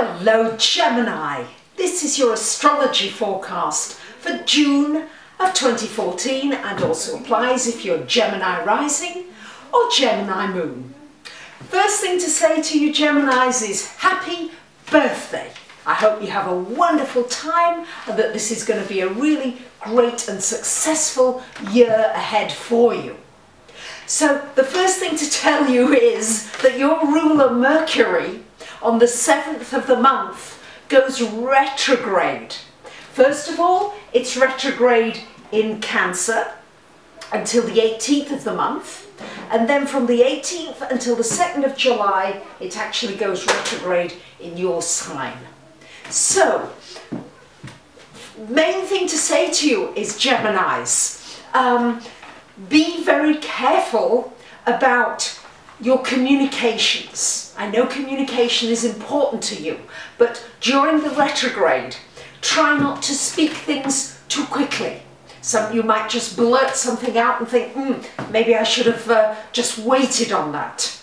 Hello Gemini, this is your astrology forecast for June of 2014 and also applies if you're Gemini rising or Gemini moon. First thing to say to you Geminis is happy birthday. I hope you have a wonderful time and that this is going to be a really great and successful year ahead for you. So the first thing to tell you is that your ruler Mercury on the 7th of the month goes retrograde. First of all, it's retrograde in Cancer until the 18th of the month, and then from the 18th until the 2nd of July it actually goes retrograde in your sign. So, main thing to say to you is Geminis, be very careful about your communications. I know communication is important to you, but during the retrograde, try not to speak things too quickly. You might just blurt something out and think, maybe I should have just waited on that.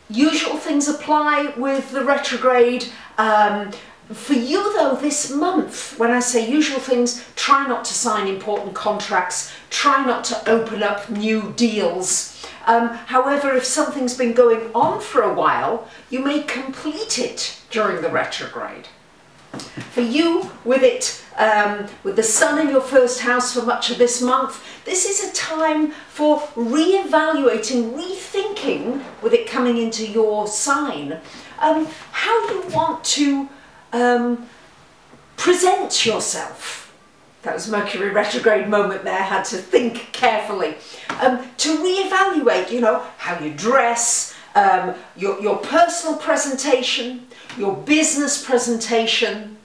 Usual things apply with the retrograde. For you though, this month, when I say usual things, try not to sign important contracts, try not to open up new deals. However, if something's been going on for a while, you may complete it during the retrograde. For you, with the sun in your first house for much of this month, this is a time for re-evaluating, rethinking, with it coming into your sign, how you want to present yourself. That was Mercury retrograde moment there, I had to think carefully. To re-evaluate, you know, how you dress, your personal presentation, your business presentation,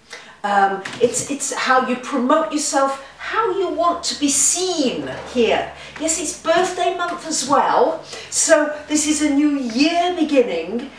it's how you promote yourself, how you want to be seen here. Yes, it's birthday month as well, so this is a new year beginning.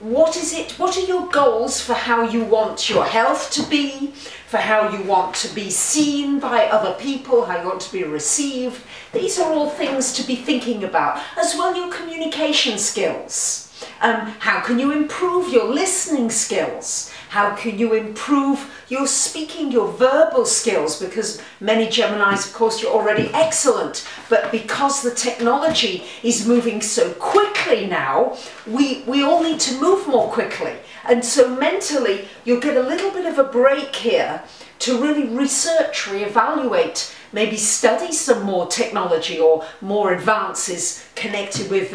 What are your goals for how you want your health to be, for how you want to be seen by other people, how you want to be received? These are all things to be thinking about, as well your communication skills. How can you improve your listening skills? How can you improve your speaking, your verbal skills? Because many Geminis, of course, you're already excellent, but because the technology is moving so quickly now, we all need to move more quickly. And so mentally, you'll get a little bit of a break here to really research, reevaluate, maybe study some more technology or more advances connected with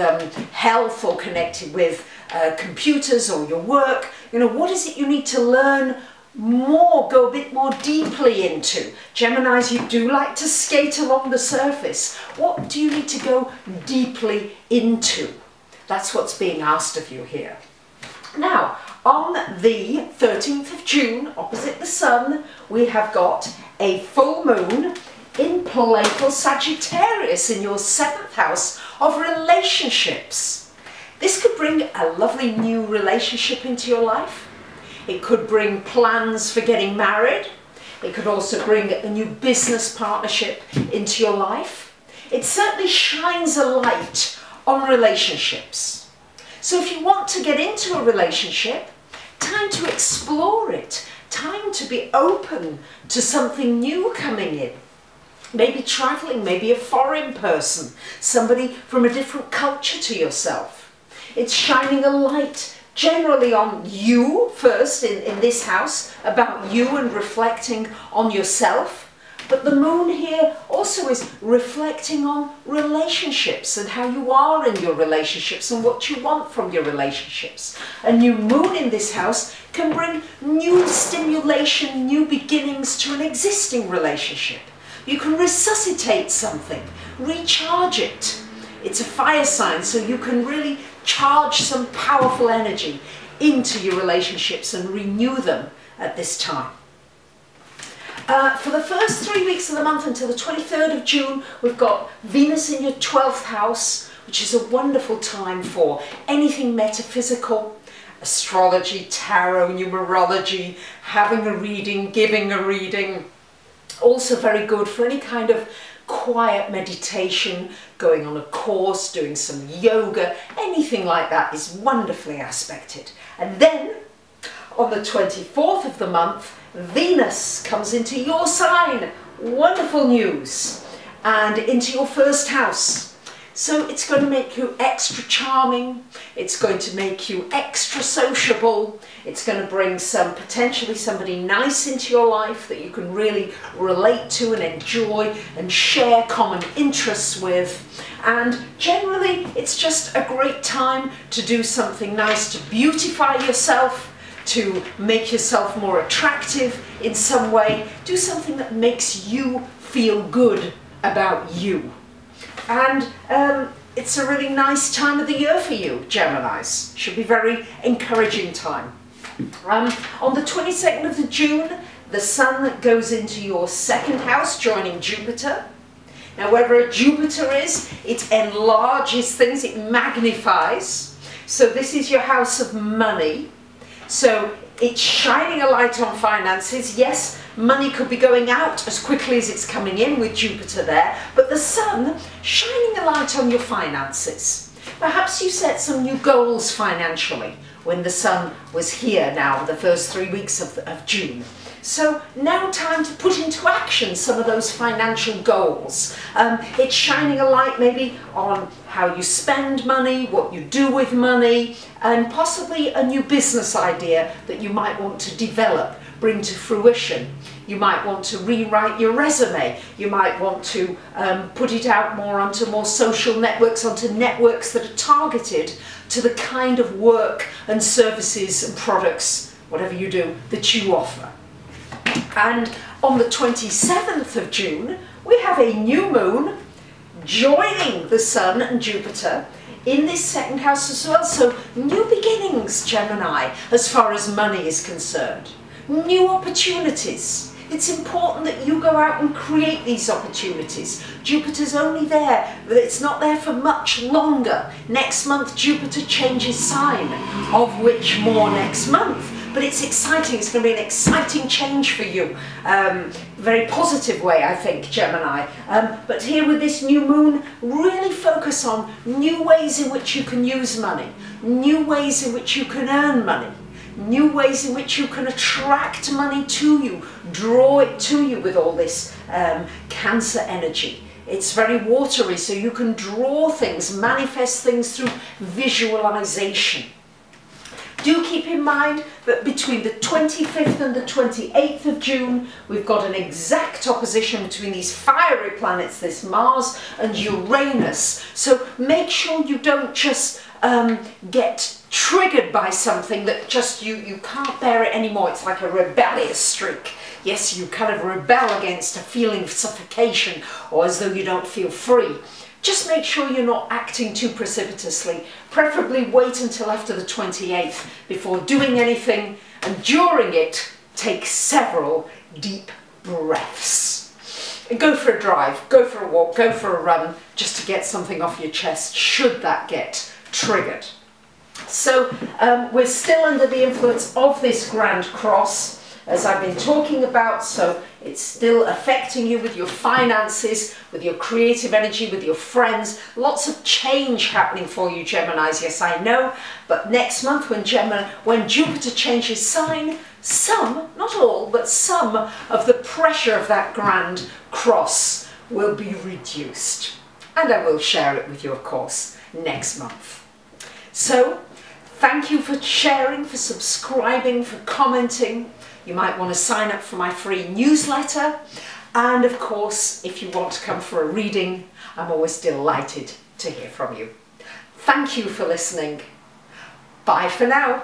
health or connected with computers or your work. You know, what is it you need to learn more, go a bit more deeply into? Geminis, you do like to skate along the surface. What do you need to go deeply into? That's what's being asked of you here. Now, on the 13th of June, opposite the sun, we have got a full moon in playful Sagittarius in your 7th house of relationships. This could bring a lovely new relationship into your life. It could bring plans for getting married. It could also bring a new business partnership into your life. It certainly shines a light on relationships. So if you want to get into a relationship, time to explore it, time to be open to something new coming in. Maybe traveling, maybe a foreign person, somebody from a different culture to yourself. It's shining a light generally on you first in this house, about you and reflecting on yourself. But the moon here also is reflecting on relationships and how you are in your relationships and what you want from your relationships. A new moon in this house can bring new stimulation, new beginnings to an existing relationship. You can resuscitate something, recharge it. It's a fire sign, so you can really charge some powerful energy into your relationships and renew them at this time. For the first 3 weeks of the month until the 23rd of June, we've got Venus in your 12th house, which is a wonderful time for anything metaphysical, astrology, tarot, numerology, having a reading, giving a reading. Also very good for any kind of quiet meditation, going on a course, doing some yoga, anything like that is wonderfully aspected. And then On the 24th of the month, Venus comes into your sign. Wonderful news. And into your first house. So it's going to make you extra charming, it's going to make you extra sociable, it's going to bring potentially somebody nice into your life that you can really relate to and enjoy and share common interests with. And generally it's just a great time to do something nice to beautify yourself, to make yourself more attractive in some way, do something that makes you feel good about you. And it's a really nice time of the year for you, Geminis. Should be very encouraging time. On the 22nd of June, the Sun goes into your second house, joining Jupiter. Now, wherever Jupiter is, it enlarges things, it magnifies. So this is your house of money. So it's shining a light on finances. Yes, money could be going out as quickly as it's coming in with Jupiter there, but the Sun shining a light on your finances. Perhaps you set some new goals financially when the Sun was here now, the first 3 weeks of June. So now time to put into action some of those financial goals. It's shining a light maybe on how you spend money, what you do with money, and possibly a new business idea that you might want to develop, bring to fruition. You might want to rewrite your resume. You might want to put it out more onto more social networks, onto networks that are targeted to the kind of work and services and products, whatever you do, that you offer. And on the 27th of June, we have a new moon joining the Sun and Jupiter in this second house as well. So new beginnings, Gemini, as far as money is concerned. New opportunities. It's important that you go out and create these opportunities. Jupiter's only there, but it's not there for much longer. Next month, Jupiter changes sign, of which more next month. But it's exciting, it's going to be an exciting change for you. Very positive way, I think, Gemini. But here with this new moon, really focus on new ways in which you can use money, new ways in which you can earn money, new ways in which you can attract money to you, draw it to you with all this Cancer energy. It's very watery, so you can draw things, manifest things through visualization. Do keep in mind that between the 25th and the 28th of June, we've got an exact opposition between these fiery planets, this Mars and Uranus. So make sure you don't just get triggered by something that just you can't bear it anymore. It's like a rebellious streak. Yes, you kind of rebel against a feeling of suffocation or as though you don't feel free. Just make sure you're not acting too precipitously. Preferably wait until after the 28th before doing anything, and during it, take several deep breaths. And go for a drive, go for a walk, go for a run, just to get something off your chest, should that get triggered. So we're still under the influence of this Grand Cross, as I've been talking about, so it's still affecting you with your finances, with your creative energy, with your friends. Lots of change happening for you, Geminis, yes I know, but next month when Jupiter changes sign, some, not all, but some of the pressure of that Grand Cross will be reduced. And I will share it with you, of course, next month. So, thank you for sharing, for subscribing, for commenting. You might want to sign up for my free newsletter. And of course, if you want to come for a reading, I'm always delighted to hear from you. Thank you for listening. Bye for now.